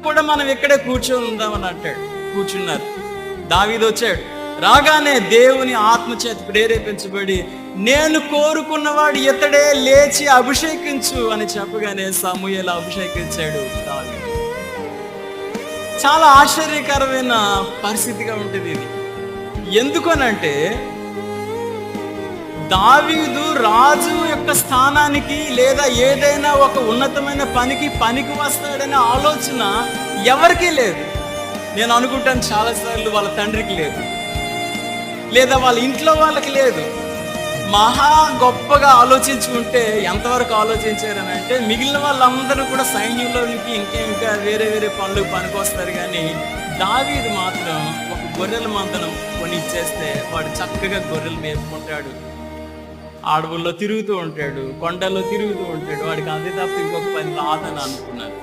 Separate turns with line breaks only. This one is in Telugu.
కూడా మనం ఇక్కడే కూర్చొని ఉందామని అంటాడు. కూర్చున్నారు. దావీదు వచ్చాడు. రాగానే దేవుని ఆత్మచేత ప్రేరేపించబడి, నేను కోరుకున్నవాడు ఇతడే, లేచి అభిషేకించు అని చెప్పగానే సమూయేలు అభిషేకించాడు దావీదు. చాలా ఆశ్చర్యకరమైన పరిస్థితిగా ఉంటుంది ఇది. ఎందుకనంటే దావీదు రాజు యొక్క స్థానానికి లేదా ఏదైనా ఒక ఉన్నతమైన పనికి వస్తాడనే ఆలోచన ఎవరికీ లేదు. నేను అనుకుంటాను చాలాసార్లు వాళ్ళ తండ్రికి లేదు, లేదా వాళ్ళ ఇంట్లో వాళ్ళకి లేదు. మహా గొప్పగా ఆలోచించుకుంటే ఎంతవరకు ఆలోచించారని అంటే, మిగిలిన వాళ్ళందరూ కూడా సైన్యంలోనికి ఇంకా వేరే పనులకు పనికొస్తారు. కానీ దావీదు మాత్రం ఒక గొర్రెల మందను కొని ఇచ్చేస్తే వాడు చక్కగా గొర్రెలు మేపుకుంటాడు, అడవుల్లో తిరుగుతూ ఉంటాడు, కొండల్లో తిరుగుతూ ఉంటాడు. వాడికి అంతే తప్ప ఇంకొక పని రాదని అనుకున్నారు.